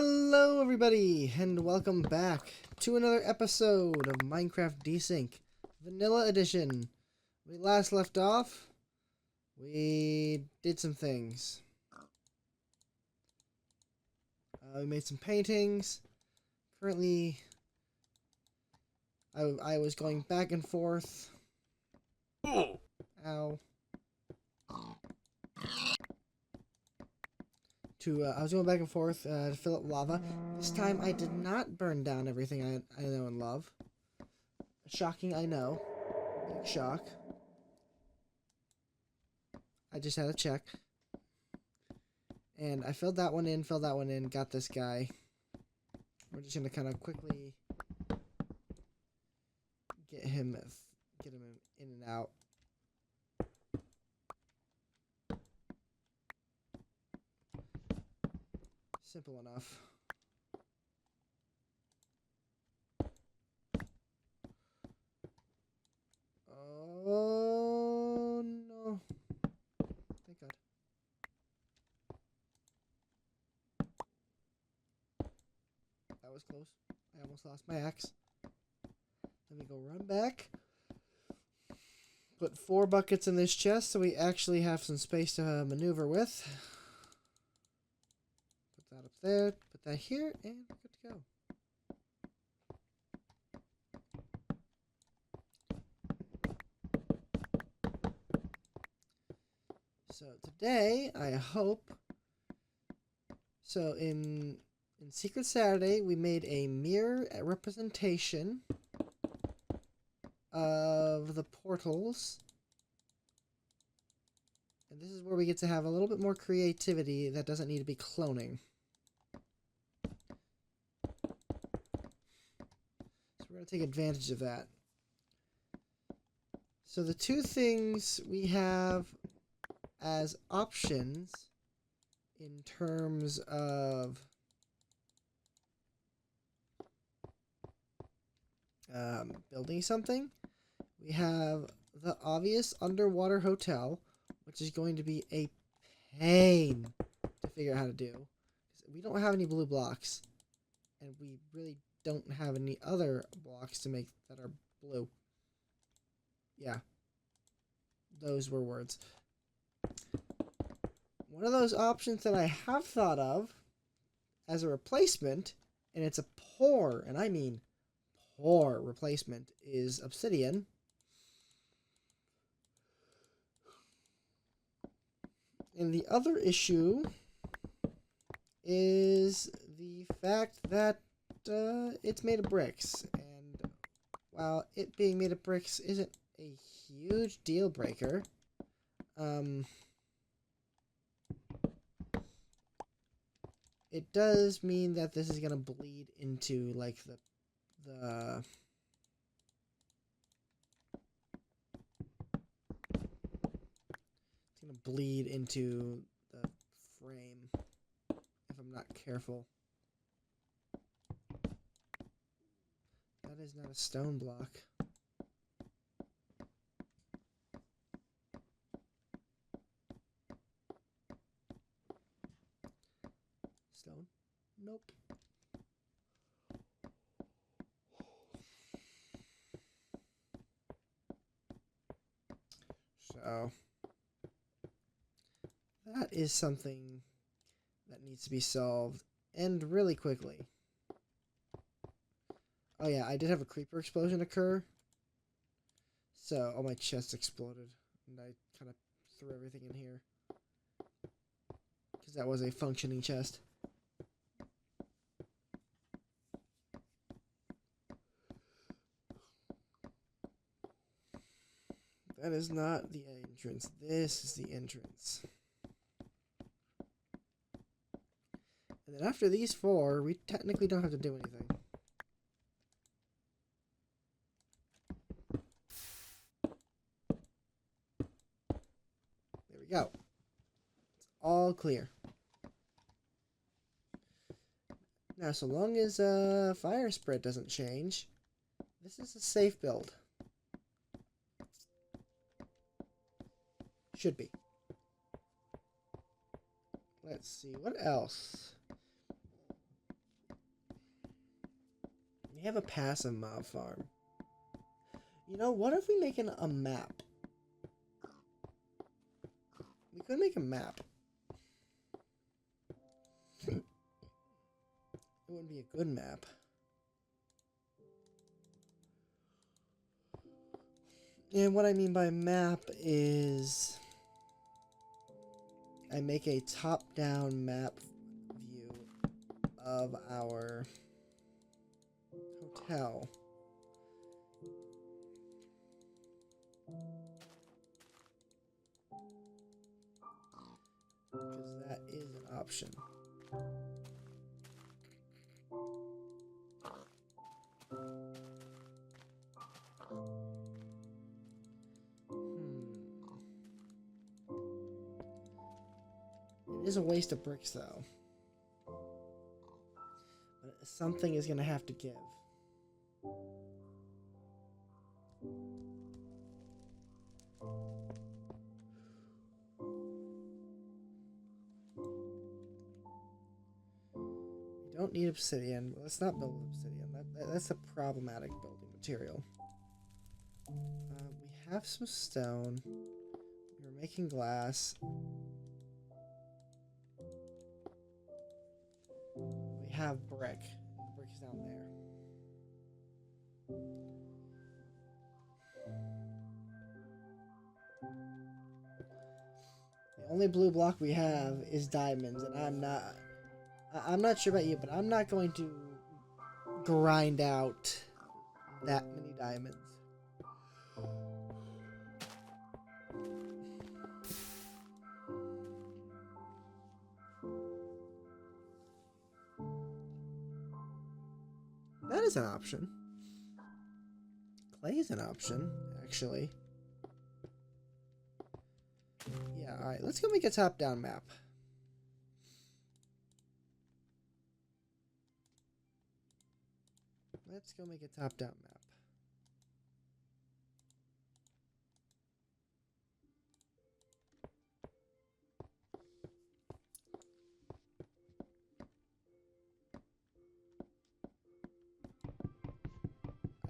Hello everybody, and welcome back to another episode of Minecraft Desync Vanilla Edition. We last left off, we did some things. We made some paintings. Currently, I was going back and forth. Ow. I was going back and forth to fill up lava. This time I did not burn down everything I know and love. Shocking, I know. Big shock. I just had to check. And I filled that one in, got this guy. We're just going to kind of quickly get him in and out. Simple enough. Oh no. Thank God. That was close. I almost lost my axe. Let me go run back. Put 4 buckets in this chest so we actually have some space to maneuver with. Put that up there, put that here, and we're good to go. So today, I hope... So in Secret Saturday, we made a mirror representation of the portals. And this is where we get to have a little bit more creativity that doesn't need to be cloning. So we're going to take advantage of that. So the two things we have as options in terms of building something, we have the obvious underwater hotel, which is going to be a pain to figure out how to do. We don't have any blue blocks, and we really don't have any other blocks to make that are blue. Yeah, those were words. One of those options that I have thought of as a replacement, and it's a poor, and I mean poor replacement, is obsidian. And the other issue is the fact that it's made of bricks. And while it being made of bricks isn't a huge deal breaker, it does mean that this is going to bleed into, like, the it's going to bleed into the frame if I'm not careful. That is not a stone block. Stone? Nope. So that is something that needs to be solved, and really quickly. Oh yeah, I did have a creeper explosion occur. So all my chests exploded, and I kind of threw everything in here. Because that was a functioning chest. That is not the entrance. This is the entrance. And then after these 4, we technically don't have to do anything. There we go. It's all clear. Now, so long as fire spread doesn't change, this is a safe build. Should be. Let's see, what else? We have a passive mob farm. You know, what if we make a map? We could make a map. It wouldn't be a good map. And what I mean by map is I make a top-down map view of our hotel. Because that is an option. It is a waste of bricks, though. But something is going to have to give. We don't need obsidian. Let's not build obsidian. That's a problematic building material. We have some stone. We're making glass. We have brick. The brick is down there. The only blue block we have is diamonds, and I'm not sure about you, but I'm not going to grind out that many diamonds. That is an option. Clay is an option, actually. Yeah, alright, let's go make a top-down map. Let's go make a top-down map.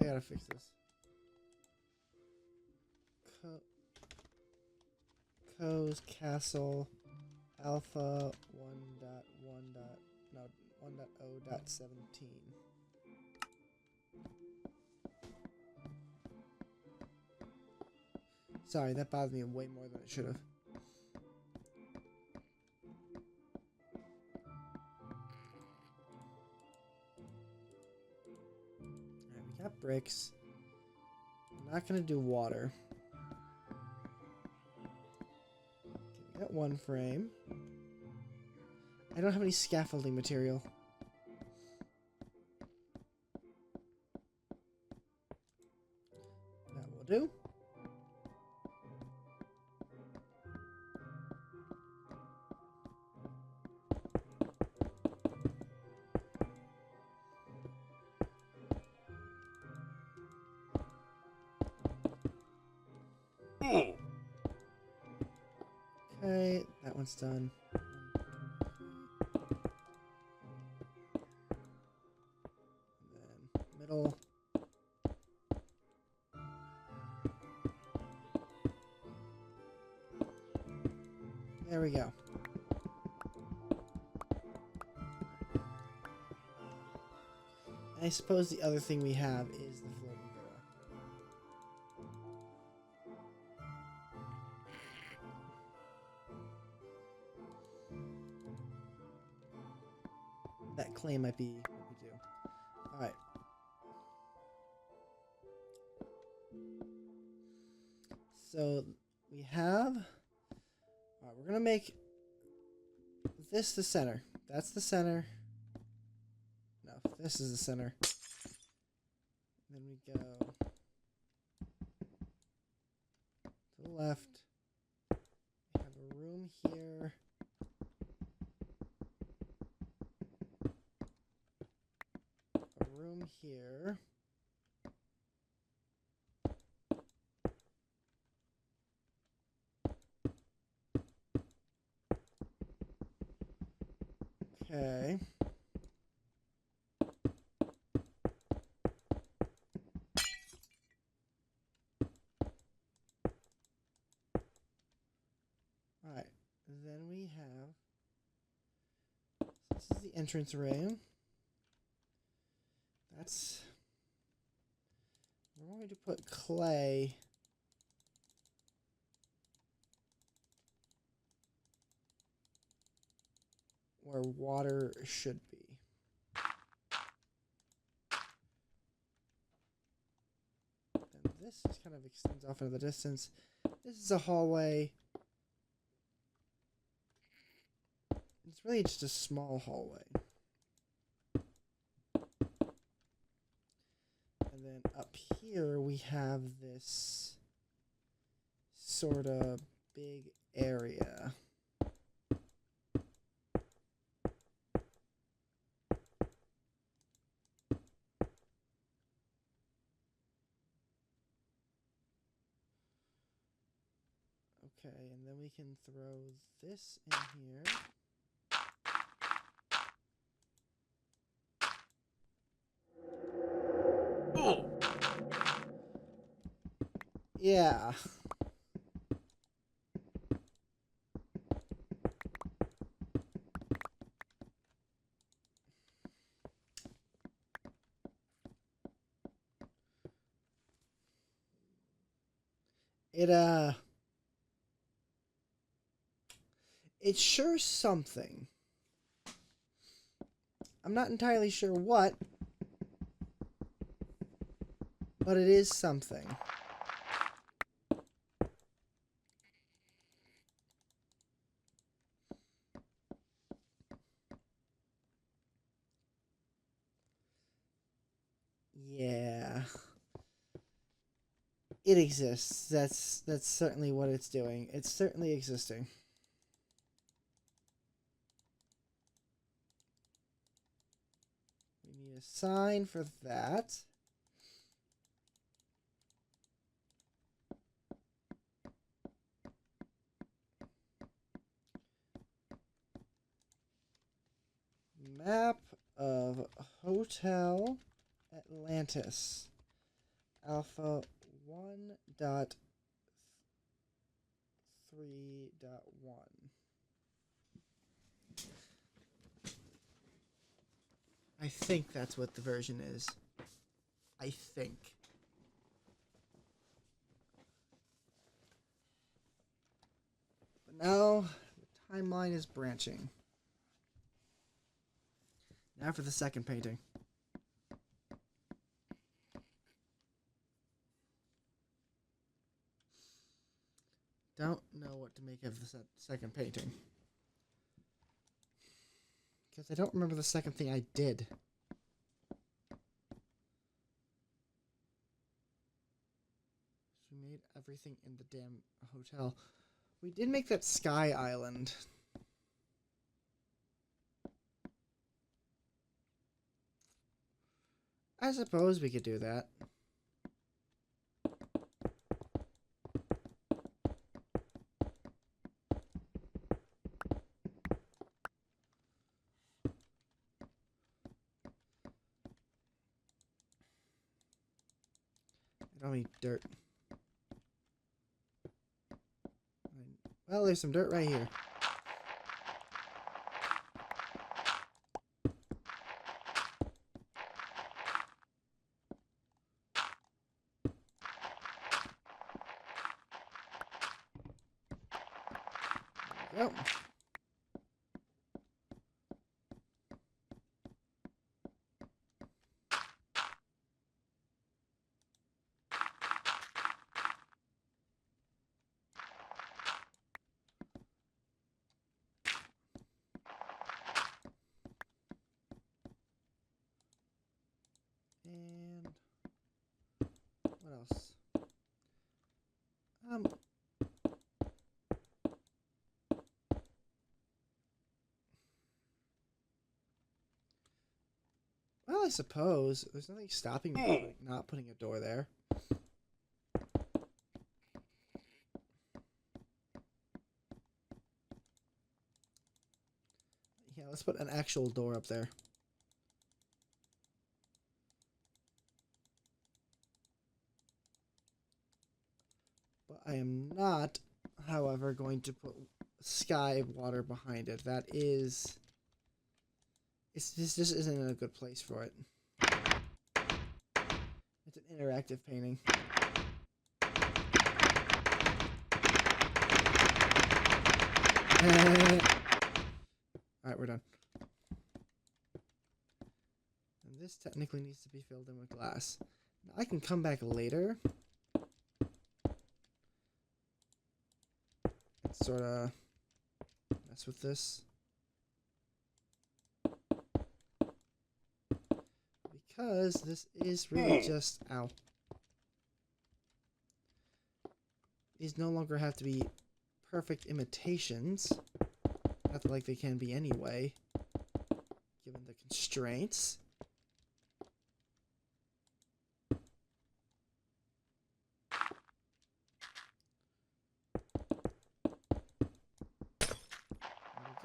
I gotta fix this. Co's Castle Alpha 1.0.17. Sorry, that bothered me way more than it should have. Alright, we got bricks. I'm not gonna do water. Okay, we got one frame. I don't have any scaffolding material. That will do. Okay, that one's done. And then middle. There we go. I suppose the other thing we have is the floating villa. That clay might be what we do. Alright. So we have... Alright, we're gonna make this the center. That's the center. No, this is the center. Then we go to the left. We have a room here. A room here. Okay. entrance room. That's... We're going to put clay where water should be. And this just kind of extends off into the distance. This is a hallway. It's really just a small hallway. And then up here we have this sort of big area. Okay, and then we can throw this in here. Yeah. It's sure something. I'm not entirely sure what, but it is something. Yeah. It exists. That's certainly what it's doing. It's certainly existing. We need a sign for that. Map of Hotel Atlantis. Alpha 1.3.1. I think that's what the version is. I think. But now the timeline is branching. Now for the second painting. Don't know what to make of the second painting. Because I don't remember the second thing I did. We made everything in the damn hotel. We did make that sky island. I suppose we could do that. I don't need dirt. Well, there's some dirt right here. There we go. And what else? Well, I suppose there's nothing stopping me from not putting a door there. Yeah, let's put an actual door up there. But I am not, however, going to put sky water behind it. That is This just isn't a good place for it. It's an interactive painting. Alright, we're done. And this technically needs to be filled in with glass. Now, I can come back later and sort of mess with this. Because this is really just... Ow. These no longer have to be perfect imitations. Not like they can be anyway, given the constraints.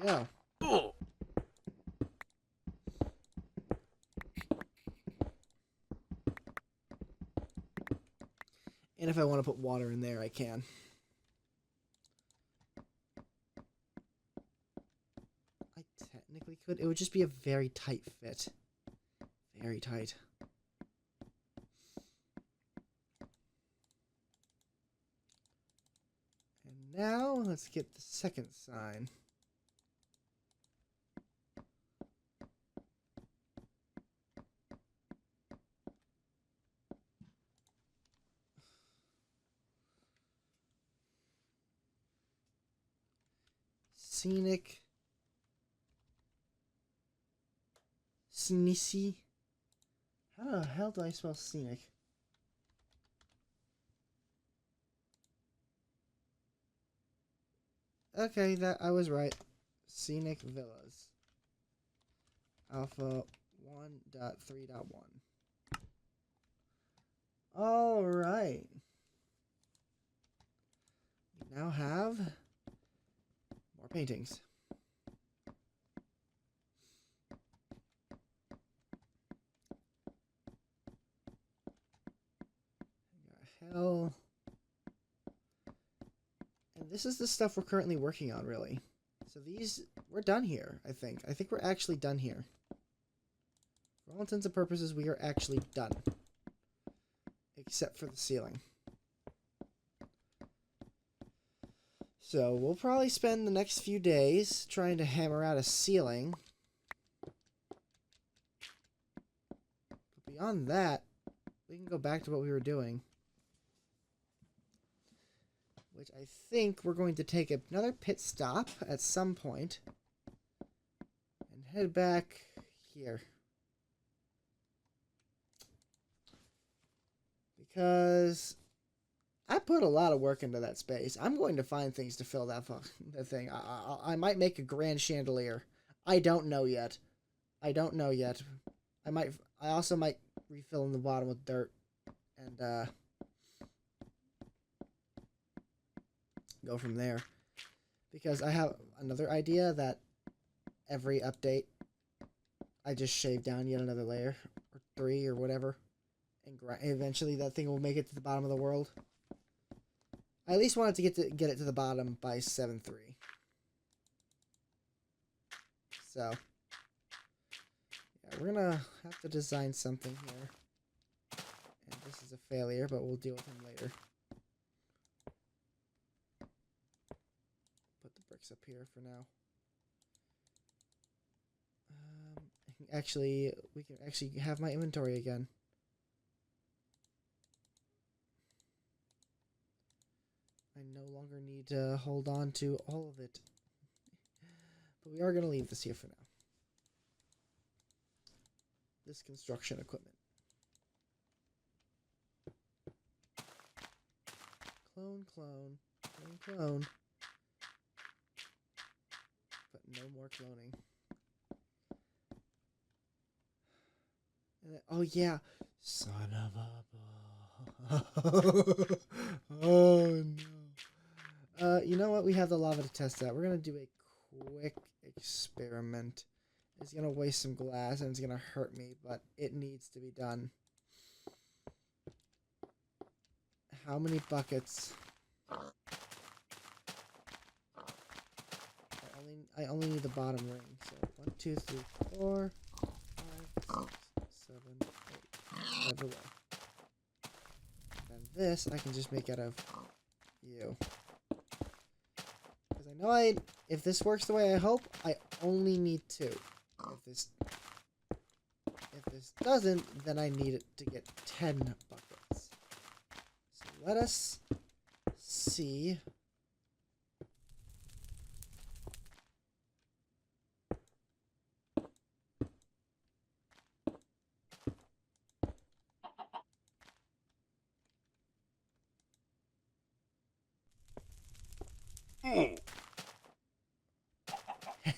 There we go. And if I want to put water in there, I can. I technically could. It would just be a very tight fit. Very tight. And now, let's get the second sign. Scenic. Sneezy. How the hell do I spell scenic? Okay, that I was right. Scenic Villas. Alpha 1.3.1. All right. We now have more paintings. Hell. And this is the stuff we're currently working on, really. So these, we're done here, I think. I think we're actually done here. For all intents and purposes, we are actually done. Except for the ceiling. So we'll probably spend the next few days trying to hammer out a ceiling. But beyond that, we can go back to what we were doing. Which I think we're going to take another pit stop at some point and head back here. Because I put a lot of work into that space. I'm going to find things to fill that thing. I might make a grand chandelier. I don't know yet. I don't know yet. I also might refill in the bottom with dirt and go from there, because I have another idea that every update I just shave down yet another layer or 3 or whatever, and eventually that thing will make it to the bottom of the world. I at least wanted to get it to the bottom by 7.3. So yeah, we're gonna have to design something here, and this is a failure, but we'll deal with him later. Up here for now. Actually, we can actually have my inventory again. I no longer need to hold on to all of it. But we are going to leave this here for now. This construction equipment. Clone, clone, clone, clone. No more cloning. And then, oh yeah, son of a... Oh no. You know what? We have the lava to test that. We're gonna do a quick experiment. It's gonna waste some glass and it's gonna hurt me, but it needs to be done. How many buckets? I only need the bottom ring. So 1, 2, 3, 4. the way. And this I can just make out of you. Because I know if this works the way I hope, I only need 2. If this doesn't, then I need it to get 10 buckets. So let us see.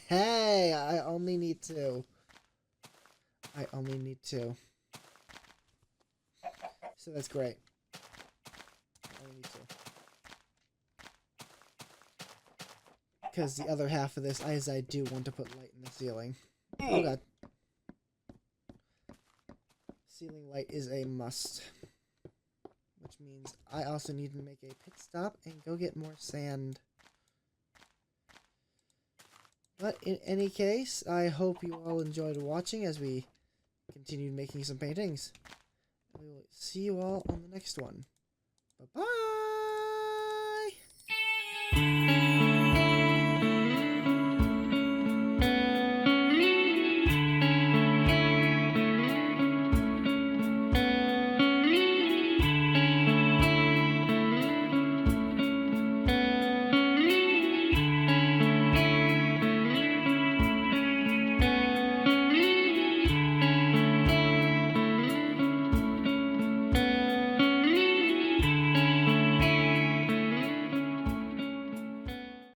Hey, I only need 2. I only need 2. So that's great. I only need 2. Because the other half of this is I do want to put light in the ceiling. Oh god. Ceiling light is a must. Which means I also need to make a pit stop and go get more sand. But in any case, I hope you all enjoyed watching as we continued making some paintings. We will see you all on the next one. Bye-bye!